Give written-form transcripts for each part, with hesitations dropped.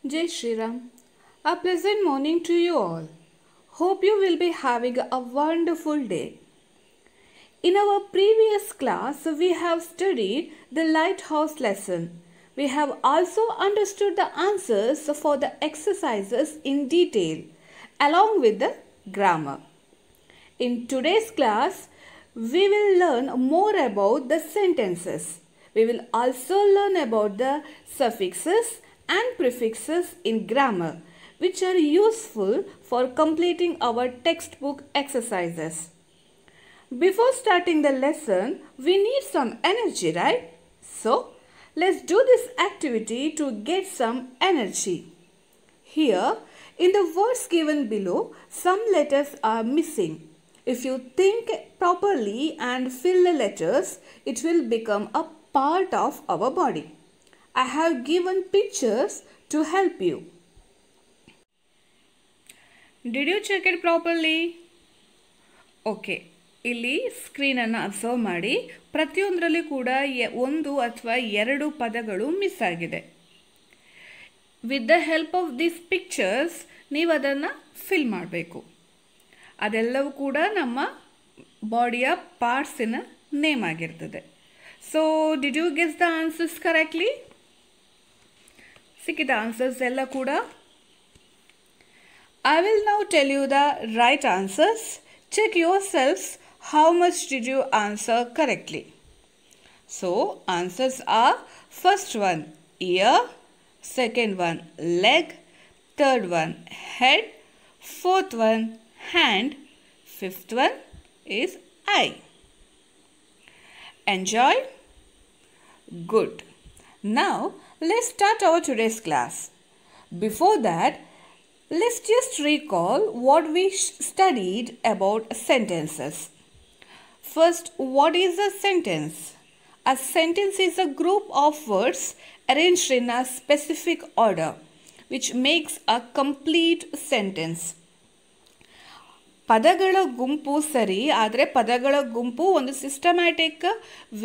Jai Shri Ram. A pleasant morning to you all. Hope you will be having a wonderful day. In our previous class, we have studied the lighthouse lesson. We have also understood the answers for the exercises in detail, along with the grammar. In today's class, we will learn more about the sentences. We will also learn about the suffixes and prefixes in grammar, which are useful for completing our textbook exercises. Before starting the lesson, we need some energy, right? So, let's do this activity to get some energy. Here, in the words given below, some letters are missing. If you think properly and fill the letters, it will become a part of our body. I have given pictures to help you. Did you check it properly? Okay. ಇಲ್ಲಿ ಸ್ಕ್ರೀನನ್ನು observe ಮಾಡಿ ಪ್ರತಿಯೊಂದರಲ್ಲಿ ಕೂಡ ಒಂದು ಅಥವಾ ಎರಡು ಪದಗಳು miss ಆಗಿದೆ. With the help of this pictures ನೀವು ಅದನ್ನು ಫಿಲ್ ಮಾಡಬೇಕು. ಅದೆಲ್ಲವೂ ಕೂಡ ನಮ್ಮ ಬಾಡಿಯ ಪಾರ್ಟ್ಸಿನ ನೇಮ್ ಆಗಿರ್ತದೆ. So did you guess the answers correctly? ಸಿಕ್ಕಿದ ಆನ್ಸರ್ಸ್ ಎಲ್ಲ ಕೂಡ. I will now tell you the right answers. Check your selfs. How much did you answer correctly? So, answers are first one ear, second one leg, third one head, fourth one hand, fifth one is eye. Enjoy? Good. Now, let's start our today's class. Before that, let's just recall what we studied about sentences. First, what is a sentence? A sentence is a group of words arranged in a specific order, which makes a complete sentence. ಪದಗಳ ಗುಂಪು ಸರಿ, ಆದರೆ ಪದಗಳ ಗುಂಪು ಒಂದು systematic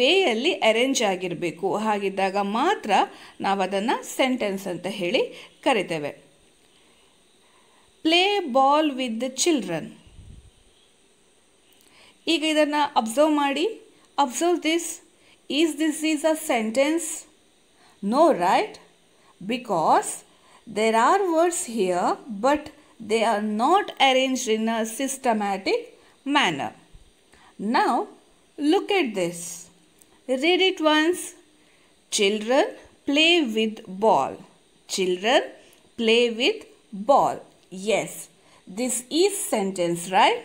ವೇಯಲ್ಲಿ arrange ಆಗಿರಬೇಕು. ಹಾಗಿದ್ದಾಗ ಮಾತ್ರ ನಾವು ಅದನ್ನು ಸೆಂಟೆನ್ಸ್ ಅಂತ ಹೇಳಿ ಕರಿತೇವೆ. Play ball with the children. ಈಗ ಇದನ್ನು ಅಬ್ಸರ್ವ್ ಮಾಡಿ. Observe this. This is a sentence? No, right? Because there are words here, but they are not arranged in a systematic manner. Now, look at this. Read it once. Children play with ball. Children play with ball. Yes, this is sentence, right?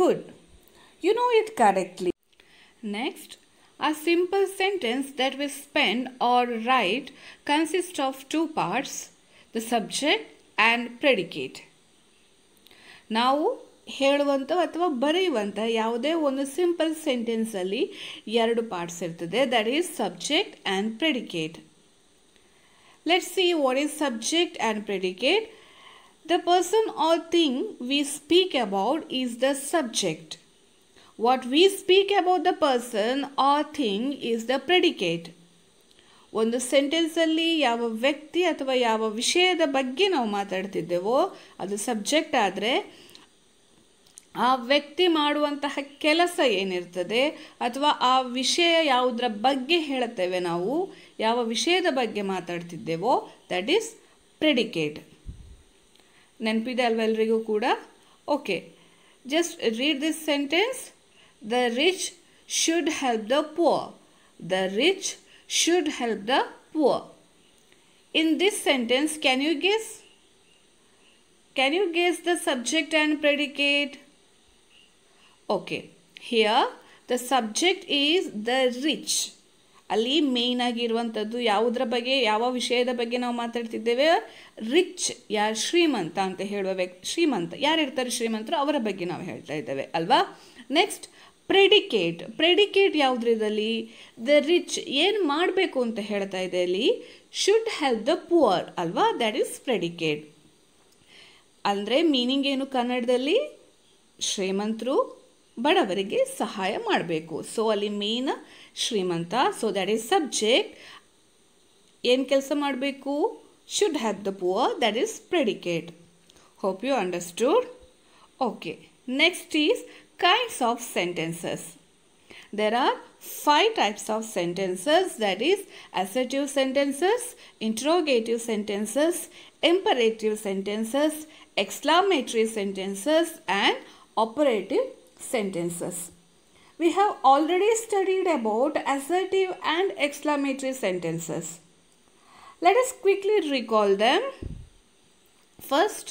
Good. You know it correctly. Next, a simple sentence that we spend or write consists of two parts, the subject and predicate. ನಾವು ಹೇಳುವಂಥ ಅಥವಾ ಬರೆಯುವಂಥ ಯಾವುದೇ ಒಂದು simple ಸೆಂಟೆನ್ಸಲ್ಲಿ ಎರಡು parts ಇರ್ತದೆ. That is subject and predicate. Let's see what is subject and predicate. The person or thing we speak about is the subject. What we speak about the person or thing is the predicate. ಒಂದು ಸೆಂಟೆನ್ಸಲ್ಲಿ ಯಾವ ವ್ಯಕ್ತಿ ಅಥವಾ ಯಾವ ವಿಷಯದ ಬಗ್ಗೆ ನಾವು ಮಾತಾಡ್ತಿದ್ದೇವೋ ಅದು subject ಆದರೆ, ಆ ವ್ಯಕ್ತಿ ಮಾಡುವಂತಹ ಕೆಲಸ ಏನಿರ್ತದೆ ಅಥವಾ ಆ ವಿಷಯ ಯಾವುದರ ಬಗ್ಗೆ ಹೇಳುತ್ತೇವೆ, ನಾವು ಯಾವ ವಿಷಯದ ಬಗ್ಗೆ ಮಾತಾಡ್ತಿದ್ದೇವೋ ದಟ್ ಈಸ್ ಪ್ರೆಡಿಕೇಟ್. ನೆನಪಿದೆ ಅಲ್ವ ಎಲ್ರಿಗೂ ಕೂಡ? Okay, just read this sentence. The rich should help the poor. The rich should help the poor. In this sentence, can you guess? Can you guess the subject and predicate? Okay, here the subject is the rich. ಅಲ್ಲಿ main ಆಗಿರುವಂಥದ್ದು ಯಾವುದರ ಬಗ್ಗೆ, ಯಾವ ವಿಷಯದ ಬಗ್ಗೆ ನಾವು ಮಾತಾಡ್ತಿದ್ದೇವೆ? Rich, ಯಾರು ಶ್ರೀಮಂತ ಅಂತ ಹೇಳುವ ವ್ಯಕ್ತಿ, ಶ್ರೀಮಂತ ಯಾರಿರ್ತಾರೆ ಶ್ರೀಮಂತರು ಅವರ ಬಗ್ಗೆ ನಾವು ಹೇಳ್ತಾ ಇದ್ದೇವೆ ಅಲ್ವಾ? Next predicate. ಪ್ರೆಡಿಕೇಟ್ ಯಾವುದ್ರಲ್ಲಿ? ದ ರಿಚ್ ಏನು ಮಾಡಬೇಕು ಅಂತ ಹೇಳ್ತಾ ಇದೆ ಅಲ್ಲಿ? ಶುಡ್ ಹೆಲ್ಪ್ ದ ಪುವರ್ ಅಲ್ವಾ? That is predicate. ಅಂದರೆ ಮೀನಿಂಗ್ ಏನು ಕನ್ನಡದಲ್ಲಿ? ಶ್ರೀಮಂತರು ಬಡವರಿಗೆ ಸಹಾಯ ಮಾಡಬೇಕು. ಸೊ ಅಲ್ಲಿ ಮೇನ್ ಶ್ರೀಮಂತ. So that is subject. ಏನು ಕೆಲಸ ಮಾಡಬೇಕು? should help the poor, that is predicate. Hope you understood. Okay, next is kinds of sentences. There are 5 types of sentences, that is assertive sentences, interrogative sentences, imperative sentences, exclamatory sentences and operative sentences. We have already studied about assertive and exclamatory sentences. Let us quickly recall them. First,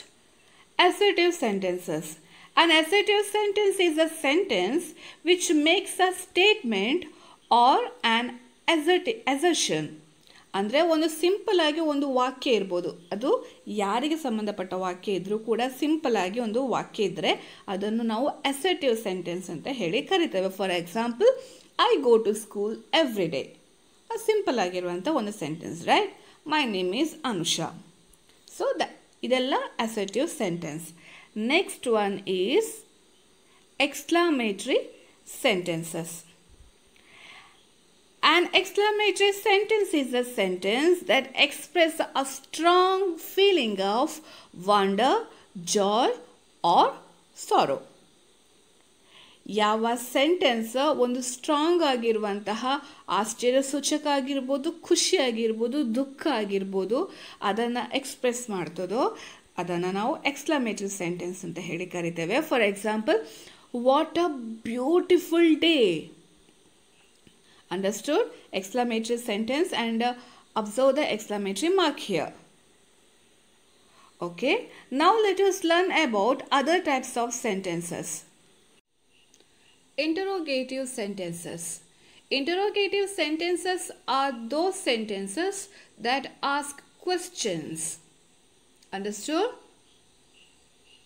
assertive sentences. An assertive sentence is a sentence which makes a statement or an assertion. ಅಂದರೆ ಒಂದು simple ಆಗಿ ಒಂದು ವಾಕ್ಯ ಇರ್ಬೋದು, ಅದು ಯಾರಿಗೆ ಸಂಬಂಧಪಟ್ಟ ವಾಕ್ಯ ಇದ್ರೂ ಕೂಡ ಸಿಂಪಲ್ ಆಗಿ ಒಂದು ವಾಕ್ಯ ಇದ್ದರೆ ಅದನ್ನು ನಾವು ಅಸರ್ಟಿವ್ ಸೆಂಟೆನ್ಸ್ ಅಂತ ಹೇಳಿ ಕರಿತೇವೆ. For example, I go to school every day. ಅದು ಸಿಂಪಲ್ ಆಗಿರುವಂಥ ಒಂದು sentence, right? My name is Anusha. So ಇದೆಲ್ಲ assertive sentence. Next one is exclamatory sentences. An exclamatory sentence is a sentence that expresses a strong feeling of wonder, joy or sorrow. ಯಾವ sentence ಒಂದು strong ಆಗಿರುವಂತಹ ಆಶ್ಚರ್ಯ ಸೂಚಕ ಆಗಿರ್ಬೋದು, ಖುಷಿ ಆಗಿರ್ಬೋದು, ದುಃಖ ಆಗಿರ್ಬೋದು, ಅದನ್ನು ಎಕ್ಸ್ಪ್ರೆಸ್ ಮಾಡ್ತದೋ ಅದನ್ನು ನಾವು ಎಕ್ಸ್ಕ್ಲಮೇಟರಿ ಸೆಂಟೆನ್ಸ್ ಅಂತ ಹೇಳಿ ಕರಿತೇವೆ. For example, what a beautiful day. Understood? Exclamatory sentence and observe the exclamatory mark here. Okay, now let us learn about other types of sentences. Interrogative sentences. Interrogative sentences are those sentences that ask questions. Understood?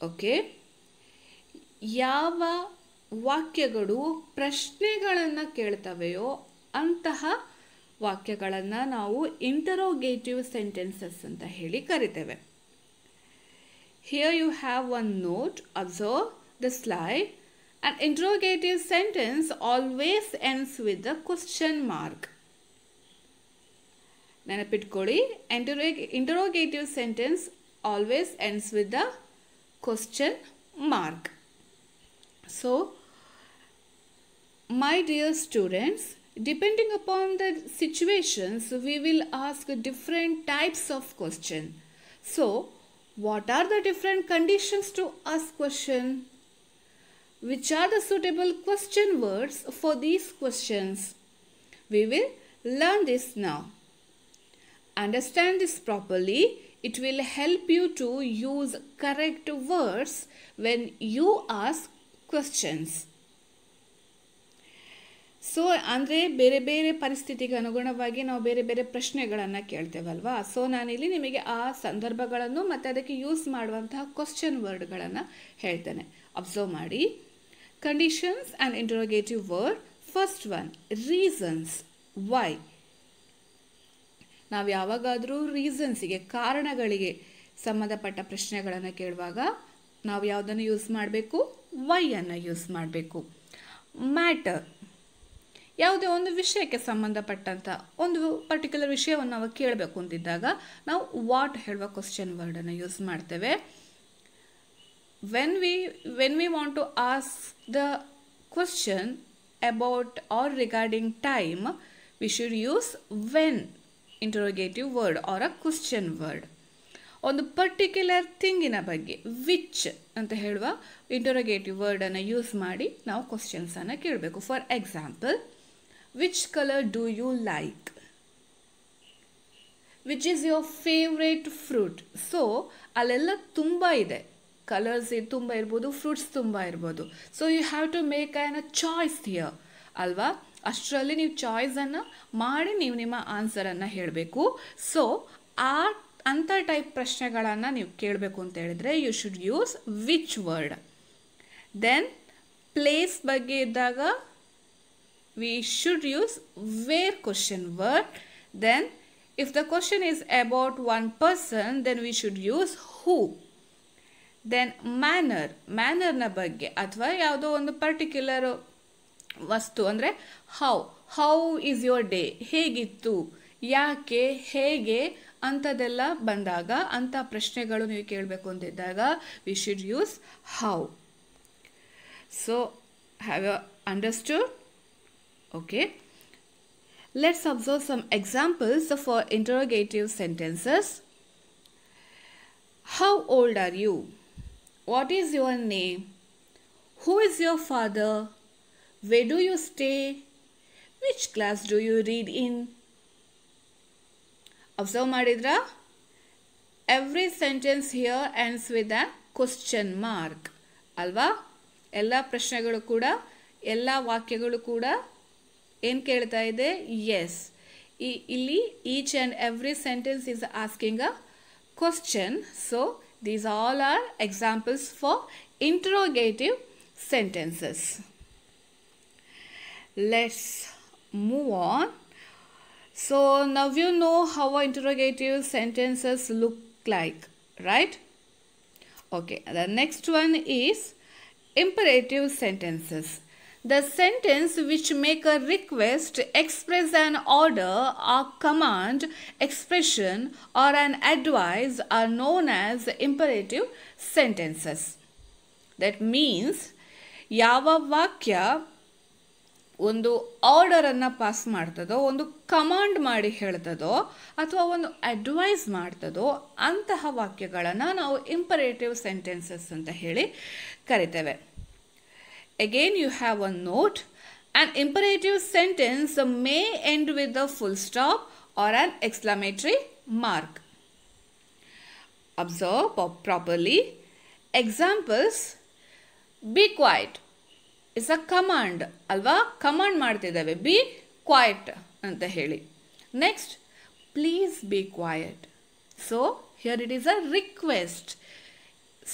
Okay. ಯಾವ ವಾಕ್ಯಗಳು ಪ್ರಶ್ನೆಗಳನ್ನು ಕೇಳ್ತವೆಯೋ ಅಂತಹ ವಾಕ್ಯಗಳನ್ನು ನಾವು interrogative sentences ಅಂತ ಹೇಳಿ ಕರಿತೇವೆ. Here you have one note. Observe the slide. An interrogative sentence always ends with the question mark. ನೆನಪಿಟ್ಕೊಳ್ಳಿ, interrogative sentence always ends with the question mark. So, my dear students, depending upon the situations, we will ask different types of question. So, what are the different conditions to ask question? Which are the suitable question words for these questions? We will learn this now. Understand this properly. It will help you to use correct words when you ask questions. So ಅಂದರೆ ಬೇರೆ ಬೇರೆ ಪರಿಸ್ಥಿತಿಗೆ ಅನುಗುಣವಾಗಿ ನಾವು ಬೇರೆ ಬೇರೆ ಪ್ರಶ್ನೆಗಳನ್ನು ಕೇಳ್ತೇವಲ್ವಾ. So ನಾನಿಲ್ಲಿ ನಿಮಗೆ ಆ ಸಂದರ್ಭಗಳನ್ನು ಮತ್ತು ಅದಕ್ಕೆ ಯೂಸ್ ಮಾಡುವಂತಹ ಕ್ವಶನ್ ವರ್ಡ್ಗಳನ್ನು ಹೇಳ್ತೇನೆ. ಅಬ್ಸರ್ವ್ ಮಾಡಿ. Conditions and interrogative word. First one, reasons. Why. ನಾವು ಯಾವಾಗಾದರೂ ರೀಸನ್ಸಿಗೆ, ಕಾರಣಗಳಿಗೆ ಸಂಬಂಧಪಟ್ಟ ಪ್ರಶ್ನೆಗಳನ್ನು ಕೇಳುವಾಗ ನಾವು ಯಾವುದನ್ನು ಯೂಸ್ ಮಾಡಬೇಕು? ವೈ ಅನ್ನು ಯೂಸ್ ಮಾಡಬೇಕು. ಮ್ಯಾಟರ್. ಯಾವುದೇ ಒಂದು ವಿಷಯಕ್ಕೆ ಸಂಬಂಧಪಟ್ಟಂಥ ಒಂದು ಪರ್ಟಿಕ್ಯುಲರ್ ವಿಷಯವನ್ನು ನಾವು ಕೇಳಬೇಕು ಅಂತಿದ್ದಾಗ ನಾವು ವಾಟ್ ಹೇಳುವ ಕ್ವಶನ್ ವರ್ಡನ್ನು ಯೂಸ್ ಮಾಡ್ತೇವೆ. when we want to ask the question about or regarding time, we should use when interrogative word or a question word. ಒಂದು ಪರ್ಟಿಕ್ಯುಲರ್ ಥಿಂಗಿನ ಬಗ್ಗೆ ವಿಚ್ ಅಂತ ಹೇಳುವ ಇಂಟರೋಗೇಟಿವ್ ವರ್ಡನ್ನು ಯೂಸ್ ಮಾಡಿ ನಾವು ಕ್ವಶನ್ಸನ್ನು ಕೇಳಬೇಕು. For example, which colour do you like? Which is your favourite fruit? So ಅಲ್ಲೆಲ್ಲ ತುಂಬ ಇದೆ, ಕಲರ್ಸ್ ತುಂಬ ಇರ್ಬೋದು, ಫ್ರೂಟ್ಸ್ ತುಂಬ ಇರ್ಬೋದು. So you have to make an a choice here ಅಲ್ವಾ. ಅಷ್ಟರಲ್ಲಿ ನೀವು ಚಾಯ್ಸನ್ನು ಮಾಡಿ ನೀವು ನಿಮ್ಮ ಆನ್ಸರನ್ನು ಹೇಳಬೇಕು. ಸೊ ಅಂಥ ಟೈಪ್ ಪ್ರಶ್ನೆಗಳನ್ನು ನೀವು ಕೇಳಬೇಕು ಅಂತ ಹೇಳಿದರೆ you should use which word. Then place ಬಗ್ಗೆ ಇದ್ದಾಗ we should use where question word. Then if the question is about one person then we should use who. Then ಮ್ಯಾನರ್ನ ಬಗ್ಗೆ ಅಥವಾ ಯಾವುದೋ ಒಂದು ಪರ್ಟಿಕ್ಯುಲರ್ ವಸ್ತು ಅಂದರೆ ಹೌ ಈಸ್ ಯುವರ್ ಡೇ, ಹೇಗಿತ್ತು, ಯಾಕೆ, ಹೇಗೆ ಅಂಥದ್ದೆಲ್ಲ ಬಂದಾಗ, ಅಂಥ ಪ್ರಶ್ನೆಗಳು ನೀವು ಕೇಳಬೇಕು ಅಂತಿದ್ದಾಗ we should use how. So have you understood? Okay. Let's observe some examples for interrogative sentences. How old are you? What is your name? Who is your father? Where do you stay? Which class do you read in? Observe madidra? Every sentence here ends with a question mark. Alva? Ella prashnagalu kuda, ella vakyagalu kuda ಏನು ಕೇಳ್ತಾ ಇದೆ? Yes. ಇಲ್ಲಿ each and every sentence is asking a question. So these all are examples for interrogative sentences. Let's move on. So now you know how interrogative sentences look like, right? Okay, the next one is imperative sentences. The sentence which make a request, express an order or command, expression or an advice are known as imperative sentences. That means ಯಾವ ವಾಕ್ಯ ಒಂದು ಆರ್ಡರನ್ನು pass ಮಾಡ್ತದೋ, ಒಂದು command ಮಾಡಿ ಹೇಳ್ತದೋ ಅಥವಾ ಒಂದು advice ಮಾಡ್ತದೋ ಅಂತಹ ವಾಕ್ಯಗಳನ್ನು ನಾವು ಇಂಪರೇಟಿವ್ ಸೆಂಟೆನ್ಸಸ್ ಅಂತ ಹೇಳಿ ಕರಿತೇವೆ. Again, you have a note. An imperative sentence may end with a full stop or an exclamatory mark. Observe properly. Examples: be quiet is a command. Alva? Command ಮಾಡ್ತಿದ್ದೇವೆ. Be quiet ಅಂತ ಹೇಳಿ. Next, please be quiet. So, here it is a request.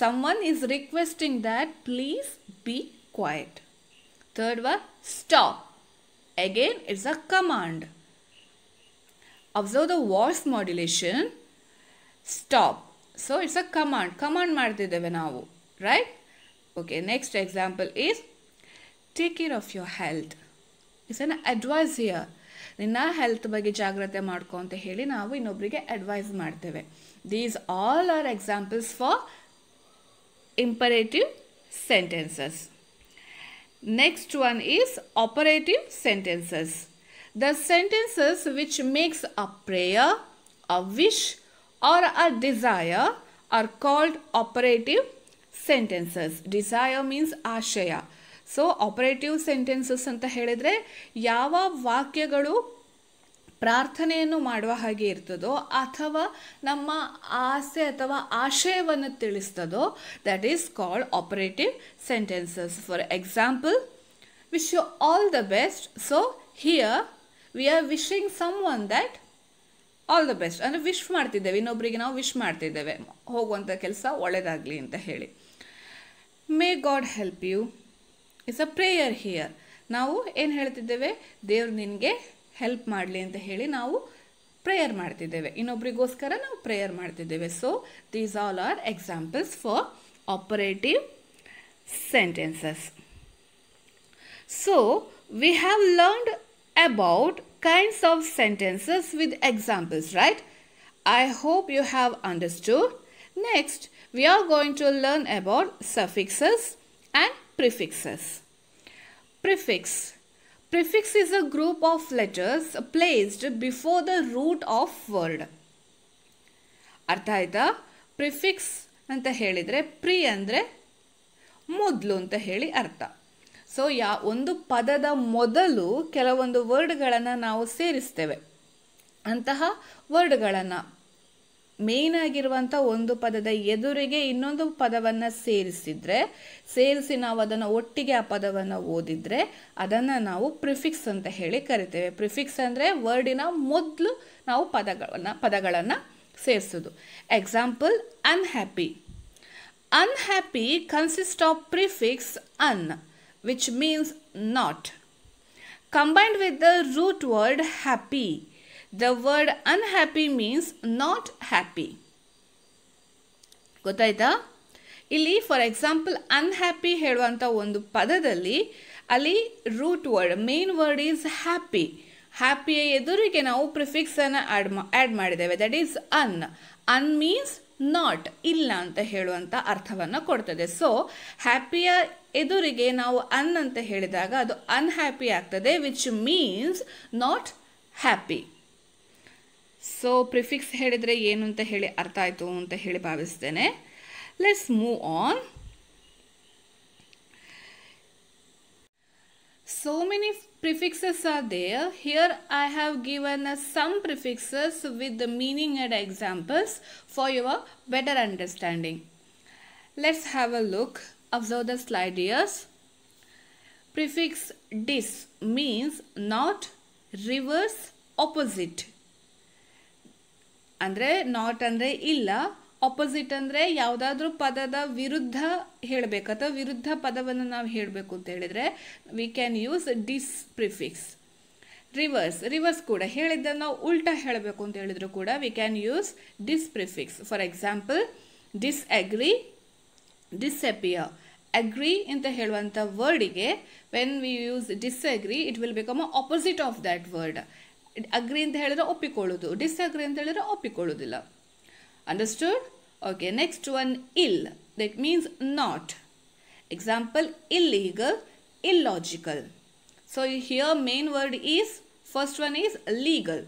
Someone is requesting that please be quiet. Third one, stop. Again, it's a command. Observe the voice modulation. Stop. So, it's a command. Command ಮಾಡ್ತಿದ್ದೇವೆ ನಾವು, right? Okay, next example is take care of your health. It's an advice here. ನಿನ್ನ health ಬಗ್ಗೆ ಜಾಗ್ರತೆ ಮಾಡ್ಕೊ ಅಂತ ಹೇಳಿ ನಾವು ಇನ್ನೊಬ್ಬರಿಗೆ ಅಡ್ವೈಸ್ ಮಾಡ್ತೇವೆ. These all are examples for imperative sentences. Next one is operative sentences. The sentences which makes a prayer, a wish or a desire are called operative sentences. Desire means ashaya. So operative sentences ಅಂತ ಹೇಳಿದ್ರೆ ಯಾವ ವಾಕ್ಯಗಳು ಪ್ರಾರ್ಥನೆಯನ್ನು ಮಾಡುವ ಹಾಗೆ ಇರ್ತದೋ ಅಥವಾ ನಮ್ಮ ಆಸೆ ಅಥವಾ ಆಶಯವನ್ನು ತಿಳಿಸ್ತದೋ, that is called operative sentences. For example, wish you all the best. So here we are wishing someone that all the best. ಅಂದರೆ ವಿಶ್ ಮಾಡ್ತಿದ್ದೇವೆ, ಇನ್ನೊಬ್ಬರಿಗೆ ನಾವು ವಿಶ್ ಮಾಡ್ತಿದ್ದೇವೆ ಹೋಗುವಂಥ ಕೆಲಸ ಒಳ್ಳೆಯದಾಗಲಿ ಅಂತ ಹೇಳಿ. May God help you is a prayer here. ನಾವು ಏನು ಹೇಳ್ತಿದ್ದೇವೆ? ದೇವ್ರು ನಿನಗೆ ಹೆಲ್ಪ್ ಮಾಡಲಿ ಅಂತ ಹೇಳಿ ನಾವು ಪ್ರೇಯರ್ ಮಾಡ್ತಿದ್ದೇವೆ, ಇನ್ನೊಬ್ರಿಗೋಸ್ಕರ ನಾವು ಪ್ರೇಯರ್ ಮಾಡ್ತಿದ್ದೇವೆ. So these all are examples for operative sentences. So we have learned about kinds of sentences with examples, right? I hope you have understood. Next we are going to learn about suffixes and prefixes. Prefix. Prefix is a group of letters placed before the root of word. ಅರ್ಥ ಆಯ್ತಾ? Prefix ಅಂತ ಹೇಳಿದರೆ pre ಅಂದರೆ ಮೊದಲು ಅಂತ ಹೇಳಿ ಅರ್ಥ. So ಒಂದು ಪದದ ಮೊದಲು ಕೆಲವೊಂದು ವರ್ಡ್ಗಳನ್ನು ನಾವು ಸೇರಿಸ್ತೇವೆ. ಅಂತಹ ವರ್ಡ್ಗಳನ್ನು ಮೇನ್ ಆಗಿರುವಂಥ ಒಂದು ಪದದ ಎದುರಿಗೆ ಇನ್ನೊಂದು ಪದವನ್ನು ಸೇರಿಸಿ ನಾವು ಅದನ್ನು ಒಟ್ಟಿಗೆ ಆ ಪದವನ್ನು ಓದಿದರೆ ಅದನ್ನು ನಾವು ಪ್ರಿಫಿಕ್ಸ್ ಅಂತ ಹೇಳಿ ಕರಿತೇವೆ. ಪ್ರಿಫಿಕ್ಸ್ ಅಂದರೆ ವರ್ಡಿನ ಮೊದಲು ನಾವು ಪದಗಳನ್ನು ಸೇರಿಸೋದು. Example, unhappy. Unhappy consist of prefix un, which means not, combined with the root word happy. The word unhappy means not happy. ಗೊತ್ತಾಯ್ತಾ? ಇಲ್ಲಿ ಫಾರ್ ಎಕ್ಸಾಂಪಲ್ ಅನ್ಹ್ಯಾಪಿ ಹೇಳುವಂಥ ಒಂದು ಪದದಲ್ಲಿ ಅಲ್ಲಿ root word main word is happy. ಹ್ಯಾಪಿಯ ಎದುರಿಗೆ ನಾವು ಪ್ರಿಫಿಕ್ಸನ್ನು ಆ್ಯಡ್ ಮಾಡಿದ್ದೇವೆ, that is un. Un means not, ಇಲ್ಲ ಅಂತ ಹೇಳುವಂಥ ಅರ್ಥವನ್ನು ಕೊಡ್ತದೆ. ಸೊ ಹ್ಯಾಪಿಯ ಎದುರಿಗೆ ನಾವು ಅನ್ ಅಂತ ಹೇಳಿದಾಗ ಅದು ಅನ್ಹ್ಯಾಪಿ ಆಗ್ತದೆ, which means not happy. So prefix ಹೇಳಿದರೆ ಏನು ಅಂತ ಹೇಳಿ ಅರ್ಥ ಆಯಿತು ಅಂತ ಹೇಳಿ ಭಾವಿಸ್ತೇನೆ. Let's move on. So many prefixes are there. Here I have given some prefixes with the meaning and examples for your better understanding. Let's have a look. Observe the slide here. Prefix dis means not, reverse, opposite. ಅಂದರೆ not ಅಂದರೆ ಇಲ್ಲ, opposite ಅಂದರೆ ಯಾವುದಾದ್ರೂ ಪದದ ವಿರುದ್ಧ ಹೇಳಬೇಕು ಅಥವಾ ವಿರುದ್ಧ ಪದವನ್ನು ನಾವು ಹೇಳಬೇಕು ಅಂತ ಹೇಳಿದರೆ we can use dis prefix. Reverse ಕೂಡ ಹೇಳಿದ್ದನ್ನು ನಾವು ಉಲ್ಟಾ ಹೇಳಬೇಕು ಅಂತ ಹೇಳಿದ್ರು ಕೂಡ we can use dis prefix. For example disagree, disappear. Agree ಅಂತ ಹೇಳುವಂಥ ವರ್ಡಿಗೆ when we use disagree it will become opposite of that word. Agree ಅಂತ ಹೇಳಿದ್ರೆ ಒಪ್ಪಿಕೊಳ್ಳೋದು, ಡಿಸ್ಅಗ್ರಿ ಅಂತ ಹೇಳಿದ್ರೆ ಒಪ್ಪಿಕೊಳ್ಳೋದಿಲ್ಲ. Understood? Okay, next one, ill. That means not. Example, illegal, illogical. So here main word is, first one is legal.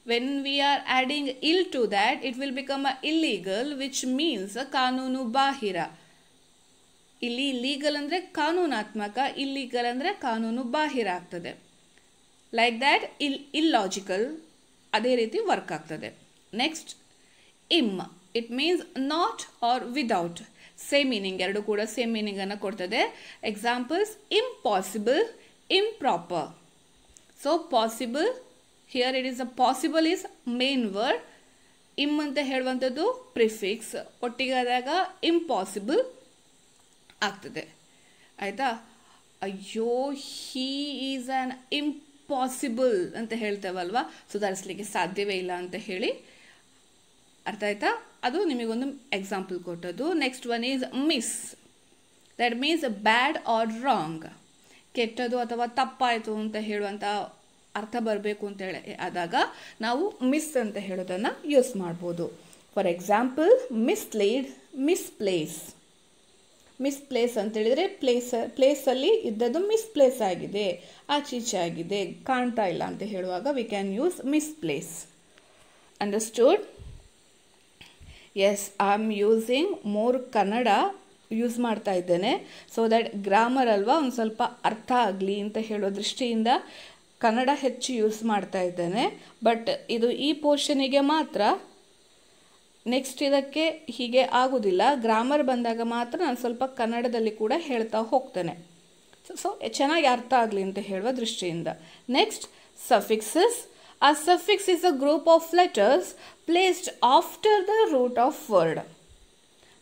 When we are adding ill to that, it will become a illegal, which means ಕಾನೂನು ಬಾಹಿರ. ಇಲ್ಲಿ legal ಅಂದರೆ ಕಾನೂನಾತ್ಮಕ, illegal ಅಂದರೆ ಕಾನೂನು ಬಾಹಿರ ಆಗ್ತದೆ. Like that, illogical ಅದೇ ರೀತಿ ವರ್ಕ್ ಆಗ್ತದೆ. Next, im. It means not or without. Same meaning, ಎರಡು ಕೂಡ ಸೇಮ್ ಮೀನಿಂಗ್ ಅನ್ನು ಕೊಡ್ತದೆ. Examples, impossible, improper. So possible, here it is a possible is main word. im ಅಂತ ಹೇಳುವಂಥದ್ದು ಪ್ರಿಫಿಕ್ಸ್, ಒಟ್ಟಿಗೆ ಆದಾಗ impossible ಆಗ್ತದೆ. ಆಯಿತಾ? ಅಯ್ಯೋ ಹೀ ಈಸ್ ಆನ್ ಇಂಪಾಸಿಬಲ್ ಅಂತ ಹೇಳ್ತೇವಲ್ವಾ, ಸುಧಾರಿಸಲಿಕ್ಕೆ ಸಾಧ್ಯವೇ ಇಲ್ಲ ಅಂತ ಹೇಳಿ. ಅರ್ಥ ಆಯ್ತಾ? ಅದು ನಿಮಗೊಂದು ಎಕ್ಸಾಂಪಲ್ ಕೊಟ್ಟದ್ದು. Next one is mis. That means bad or wrong. ಕೆಟ್ಟದು ಅಥವಾ ತಪ್ಪಾಯಿತು ಅಂತ ಹೇಳುವಂಥ ಅರ್ಥ ಬರಬೇಕು ಅಂತ ಹೇಳಿ ಆದಾಗ ನಾವು ಮಿಸ್ ಅಂತ ಹೇಳೋದನ್ನು ಯೂಸ್ ಮಾಡ್ಬೋದು. For example, mislead, misplace. Misplace ಅಂತ ಹೇಳಿದರೆ ಪ್ಲೇಸಲ್ಲಿ ಇದ್ದದ್ದು ಮಿಸ್ಪ್ಲೇಸ್ ಆಗಿದೆ, ಆಚೀಚೆ ಆಗಿದೆ, ಕಾಣ್ತಾ ಇಲ್ಲ ಅಂತ ಹೇಳುವಾಗ we can use misplace. Understood? Yes, I am using more Kannada use ಮಾಡ್ತಾ ಇದ್ದೇನೆ, ಸೊ ದ್ಯಾಟ್ ಗ್ರಾಮರ್ ಅಲ್ವಾ ಒಂದು ಸ್ವಲ್ಪ ಅರ್ಥ ಆಗಲಿ ಅಂತ ಹೇಳೋ ದೃಷ್ಟಿಯಿಂದ ಕನ್ನಡ ಹೆಚ್ಚು ಯೂಸ್ ಮಾಡ್ತಾ ಇದ್ದೇನೆ. ಬಟ್ ಇದು ಈ ಪೋರ್ಷನಿಗೆ ಮಾತ್ರ, ನೆಕ್ಸ್ಟ್ ಇದಕ್ಕೆ ಹೀಗೆ ಆಗೋದಿಲ್ಲ. ಗ್ರಾಮರ್ ಬಂದಾಗ ಮಾತ್ರ ನಾನು ಸ್ವಲ್ಪ ಕನ್ನಡದಲ್ಲಿ ಕೂಡ ಹೇಳ್ತಾ ಹೋಗ್ತೇನೆ, ಸೊ ಚೆನ್ನಾಗಿ ಅರ್ಥ ಆಗಲಿ ಅಂತ ಹೇಳುವ ದೃಷ್ಟಿಯಿಂದ. Next, ಸಫಿಕ್ಸಸ್. A suffix is a group of letters placed after the root of word.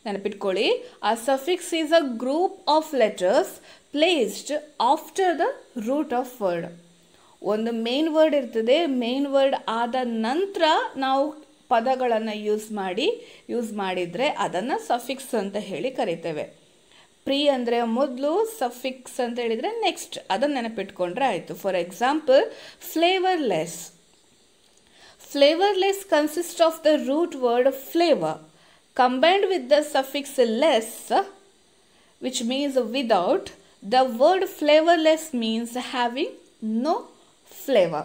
ನೆನಪಿಟ್ಕೊಳ್ಳಿ, a suffix is a group of letters placed after the root of word. ಒಂದು ಮೇನ್ ವರ್ಡ್ ಇರ್ತದೆ, ಮೇನ್ ವರ್ಡ್ ಆದ ನಂತರ ನಾವು ಪದಗಳನ್ನು use ಮಾಡಿದರೆ ಅದನ್ನು suffix ಅಂತ ಹೇಳಿ ಕರಿತೇವೆ. ಪ್ರೀ ಅಂದರೆ ಮೊದಲು, ಸಫಿಕ್ಸ್ ಅಂತ ಹೇಳಿದರೆ ನೆಕ್ಸ್ಟ್, ಅದನ್ನು ನೆನಪಿಟ್ಕೊಂಡ್ರೆ ಆಯಿತು. For example, flavourless. Flavorless consists of the root word flavor combined with the suffix less, which means without. The word flavorless means having no flavor.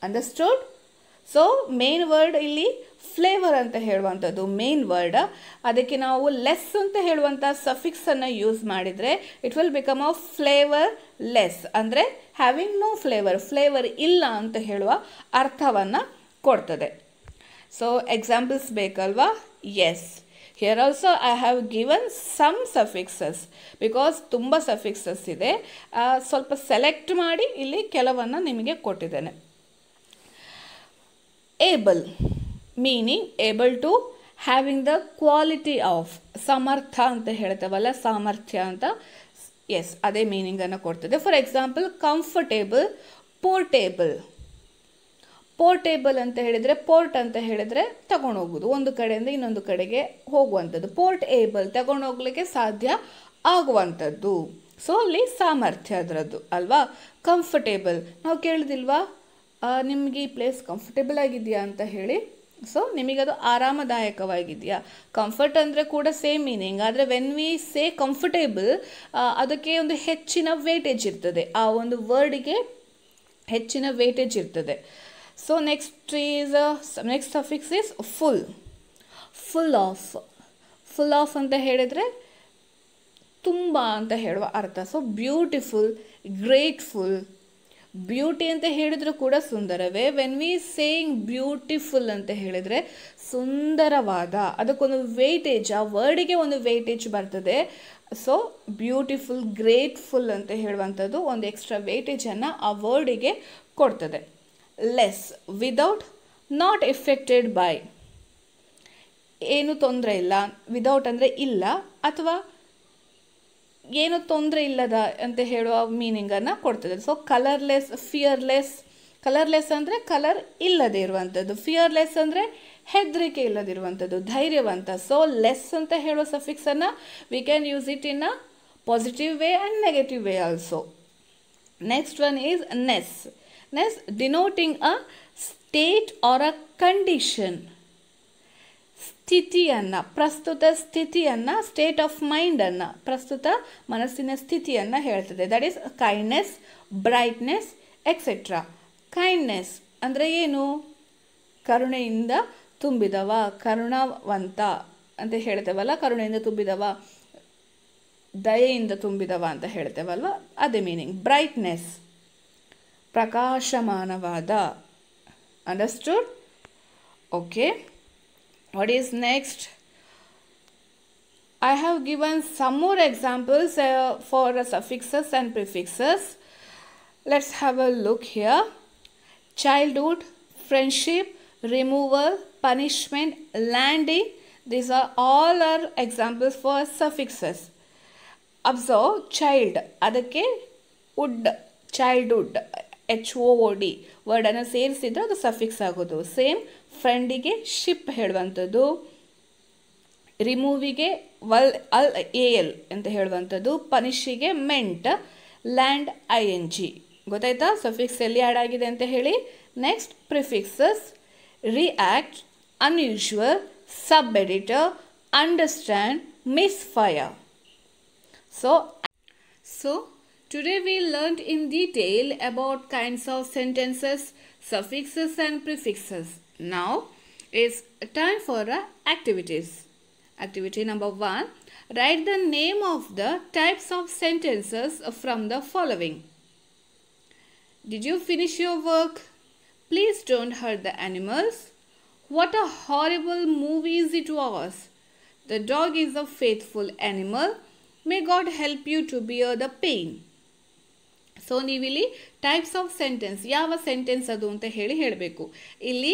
Understood? So main word ಇಲ್ಲಿ flavour ಅಂತ ಹೇಳುವಂಥದ್ದು main word. ಅದಕ್ಕೆ ನಾವು less ಅಂತ ಹೇಳುವಂಥ ಸಫಿಕ್ಸನ್ನು use ಮಾಡಿದರೆ it will become a flavour less, ಅಂದರೆ ಹ್ಯಾವಿಂಗ್ ನೋ ಫ್ಲೇವರ್, ಫ್ಲೇವರ್ ಇಲ್ಲ ಅಂತ ಹೇಳುವ ಅರ್ಥವನ್ನು ಕೊಡ್ತದೆ. ಸೊ ಎಕ್ಸಾಂಪಲ್ಸ್ ಬೇಕಲ್ವಾ? Yes, here also I have given some suffixes because ತುಂಬ ಸಫಿಕ್ಸಸ್ ಇದೆ. ಸ್ವಲ್ಪ ಸೆಲೆಕ್ಟ್ ಮಾಡಿ ಇಲ್ಲಿ ಕೆಲವನ್ನು ನಿಮಗೆ ಕೊಟ್ಟಿದ್ದೇನೆ. Able meaning able to, having the quality of, ಸಮರ್ಥ ಅಂತ ಹೇಳ್ತೇವಲ್ಲ, ಸಾಮರ್ಥ್ಯ ಅಂತ. ಎಸ್, ಅದೇ ಮೀನಿಂಗನ್ನು ಕೊಡ್ತದೆ. For example, comfortable, portable. Portable ಅಂತ ಹೇಳಿದರೆ, ಪೋರ್ಟ್ ಅಂತ ಹೇಳಿದರೆ ತಗೊಂಡೋಗೋದು, ಒಂದು ಕಡೆಯಿಂದ ಇನ್ನೊಂದು ಕಡೆಗೆ ಹೋಗುವಂಥದ್ದು. ಪೋರ್ಟ್ ಏಬಲ್, ತಗೊಂಡೋಗ್ಲಿಕ್ಕೆ ಸಾಧ್ಯ ಆಗುವಂಥದ್ದು. ಸೊ ಅಲ್ಲಿ ಸಾಮರ್ಥ್ಯ ಅದರದ್ದು ಅಲ್ವಾ. ಕಂಫರ್ಟೇಬಲ್ ನಾವು ಕೇಳಿದಿಲ್ವಾ, ನಿಮಗೆ ಈ ಪ್ಲೇಸ್ ಕಂಫರ್ಟೇಬಲ್ ಆಗಿದೆಯಾ ಅಂತ ಹೇಳಿ. ಸೊ ನಿಮಗದು ಆರಾಮದಾಯಕವಾಗಿದೆಯಾ. ಕಂಫರ್ಟ್ ಅಂದರೆ ಕೂಡ ಸೇಮ್ ಮೀನಿಂಗ್, ಆದರೆ ವೆನ್ ವಿ ಸೇ ಕಂಫರ್ಟೇಬಲ್ ಅದಕ್ಕೆ ಒಂದು ಹೆಚ್ಚಿನ ವೇಟೇಜ್ ಇರ್ತದೆ, ಆ ಒಂದು ವರ್ಡಿಗೆ ಹೆಚ್ಚಿನ ವೇಟೇಜ್ ಇರ್ತದೆ. So next suffix is full. Full of ಅಂತ ಹೇಳಿದರೆ ತುಂಬ ಅಂತ ಹೇಳುವ ಅರ್ಥ. So beautiful, grateful. ಬ್ಯೂಟಿ ಅಂತ ಹೇಳಿದರೂ ಕೂಡ ಸುಂದರವೇ. ವೆನ್ ವಿ ಸೇಯಿಂಗ್ ಬ್ಯೂಟಿಫುಲ್ ಅಂತ ಹೇಳಿದರೆ ಸುಂದರವಾದ, ಅದಕ್ಕೊಂದು ವೇಟೇಜ್, ಆ ವರ್ಡಿಗೆ ಒಂದು ವೇಟೇಜ್ ಬರ್ತದೆ. ಸೊ ಬ್ಯೂಟಿಫುಲ್, ಗ್ರೇಟ್ಫುಲ್ ಅಂತ ಹೇಳುವಂಥದ್ದು ಒಂದು ಎಕ್ಸ್ಟ್ರಾ ವೇಟೇಜನ್ನು ಆ ವರ್ಡಿಗೆ ಕೊಡ್ತದೆ. Less, without, not affected by, ಏನು ತೊಂದರೆ ಇಲ್ಲ. ವಿದೌಟ್ ಅಂದರೆ ಇಲ್ಲ, ಅಥವಾ ಏನು ತೊಂದರೆ ಇಲ್ಲದ ಅಂತ ಹೇಳುವ ಮೀನಿಂಗನ್ನು ಕೊಡ್ತದೆ. So colourless, fearless. ಕಲರ್ಲೆಸ್ ಅಂದರೆ ಕಲರ್ ಇಲ್ಲದೆ ಇರುವಂಥದ್ದು, ಫಿಯರ್ಲೆಸ್ ಅಂದರೆ ಹೆದರಿಕೆ ಇಲ್ಲದಿರುವಂಥದ್ದು, ಧೈರ್ಯವಂತ. ಸೊ ಲೆಸ್ ಅಂತ ಹೇಳುವ ಸಫಿಕ್ಸನ್ನು we can use it in a positive way and negative way also. Next one is ness. Ness denoting a state or a condition. ಸ್ಥಿತಿಯನ್ನು, ಪ್ರಸ್ತುತ ಸ್ಥಿತಿಯನ್ನು, ಸ್ಟೇಟ್ ಆಫ್ ಮೈಂಡನ್ನು, ಪ್ರಸ್ತುತ ಮನಸ್ಸಿನ ಸ್ಥಿತಿಯನ್ನು ಹೇಳ್ತದೆ. That is kindness, brightness etcetera. Kindness ಅಂದರೆ ಏನು? ಕರುಣೆಯಿಂದ ತುಂಬಿದವ, ಕರುಣವಂತ ಅಂತ ಹೇಳ್ತೇವಲ್ಲ, ಕರುಣೆಯಿಂದ ತುಂಬಿದವ, ದಯೆಯಿಂದ ತುಂಬಿದವ ಅಂತ ಹೇಳ್ತೇವಲ್ವ, ಅದೇ ಮೀನಿಂಗ್. ಬ್ರೈಟ್ನೆಸ್ ಪ್ರಕಾಶಮಾನವಾದ. Understood? Okay. What is next? I have given some more examples for suffixes and prefixes. Let's have a look here. Childhood, friendship, removal, punishment, landing. These are all are examples for suffixes. Observe child. ಅದಕ್ಕೆ wood, childhood, HOOD ವರ್ಡನ್ನು ಸೇರಿಸಿದ್ರೆ ಅದು suffix ಆಗೋದು. Same ಫ್ರೆಂಡಿಗೆ ship ಹೇಳುವಂಥದ್ದು, ರಿಮೂವಿಗೆ AL ಅಂತ ಹೇಳುವಂಥದ್ದು, ಪನಿಷಿಗೆ made, land ING. ಗೊತ್ತಾಯ್ತಾ suffix ಎಲ್ಲಿ ಆ್ಯಡ್ ಆಗಿದೆ ಅಂತ ಹೇಳಿ. Next prefixes. React, unusual, sub editor, understand, misfire. So today we learned in detail about kinds of sentences, suffixes and prefixes. Now is time for activities. Activity number 1. Write the name of the types of sentences from the following. Did you finish your work? Please don't hurt the animals. What a horrible movie it was. The dog is a faithful animal. May God help you to bear the pain. So ನೀವಿಲ್ಲಿ types of sentence, ಯಾವ sentence ಅದು ಅಂತ ಹೇಳಬೇಕು. ಇಲ್ಲಿ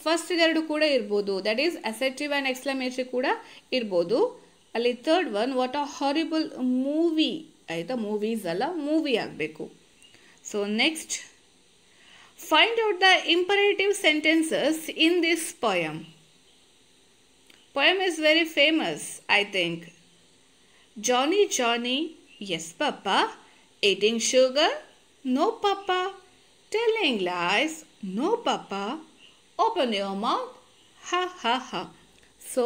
first ಎರಡು ಕೂಡ ಇರ್ಬೋದು, that is ಅಸೆಟಿವ್ and exclamatory ಕೂಡ ಇರ್ಬೋದು. ಅಲ್ಲಿ third one what a horrible movie, ಆಯಿತಾ, ಮೂವೀಸ್ ಅಲ್ಲ, ಮೂವಿ ಆಗಬೇಕು. So next, find out the imperative sentences in this poem. Poem is very famous, I think. Johnny, Johnny, yes papa. Eating sugar? No papa. Telling lies? No papa. Open your mouth? Ha ha ha. So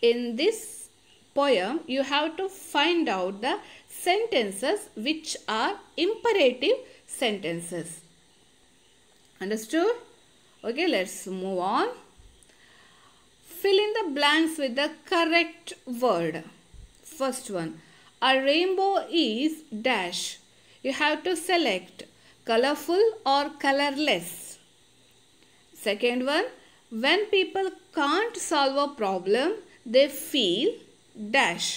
in this poem you have to find out the sentences which are imperative sentences. Understood? Okay, let's move on. Fill in the blanks with the correct word. First one, a rainbow is dash. You have to select colorful or colorless. Second one, when people can't solve a problem, they feel dash.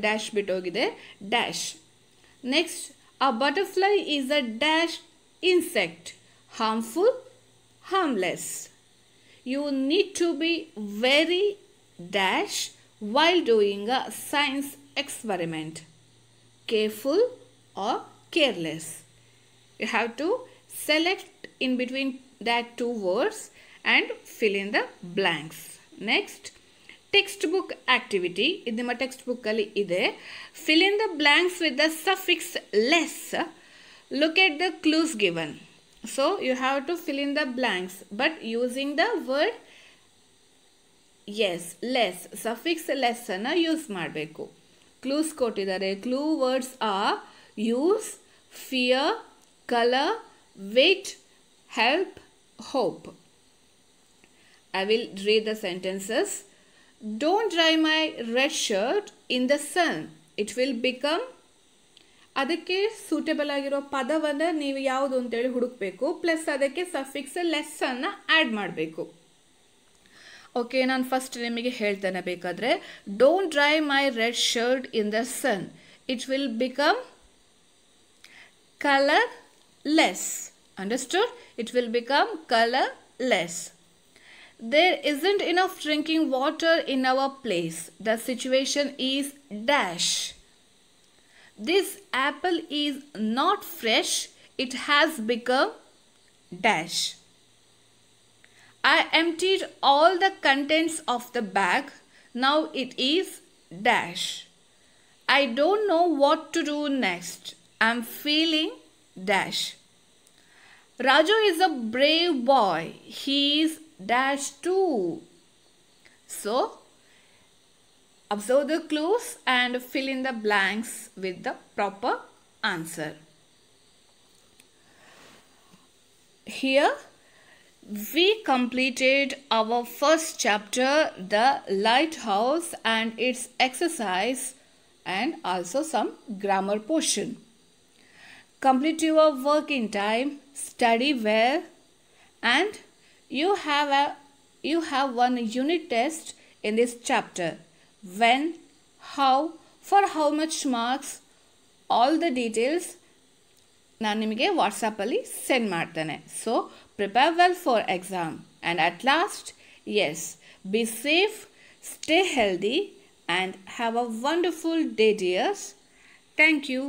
Dash bit hogide, dash. Next, a butterfly is a dash insect. Harmful, harmless. You need to be very dash while doing a science experiment. Careful or careless. You have to select in between that two words and fill in the blanks. Next, textbook activity. Idu nimma textbook alli ide. Fill in the blanks with the suffix less. Look at the clues given. So you have to fill in the blanks, but using the word yes, less, suffix less ಅನ್ನು use ಮಾಡಬೇಕು. Clues ಕೊಟ್ಟಿದ್ದಾರೆ. Clue words are use, fear, colour, weight, help, hope. I will read the sentences. Don't dry my red shirt in the sun. It will become. ಅದಕ್ಕೆ suitable ಆಗಿರೋ ಪದವನ್ನು ನೀವು ಯಾವುದು ಅಂತೇಳಿ ಹುಡುಕಬೇಕು. ಪ್ಲಸ್ ಅದಕ್ಕೆ ಸಫಿಕ್ಸ್ ಲೆಸ್ ಅನ್ನು ಆ್ಯಡ್ ಮಾಡಬೇಕು. ಓಕೆ, ನಾನು ಫಸ್ಟ್ ನಿಮಗೆ ಹೇಳ್ತೇನೆ ಬೇಕಾದರೆ. Don't dry my red shirt in the sun. It will become colorless. Understood? It will become colorless. There isn't enough drinking water in our place. The situation is dash. This apple is not fresh. It has become dash. I emptied all the contents of the bag. Now it is dash. I don't know what to do next. I'm feeling dash. Raju is a brave boy. He is dash too. So, observe the clues and fill in the blanks with the proper answer. Here, we completed our first chapter, The Lighthouse, and its exercise and also some grammar portion. Complete your work in time, study well, and you have one unit test in this chapter. When, how, for how much marks, all the details ನಾನು ನಿಮಗೆ ವಾಟ್ಸಪ್ಪಲ್ಲಿ send ಮಾಡ್ತೇನೆ. So prepare well for exam and at last, yes, be safe, stay healthy and have a wonderful day, dears. Thank you.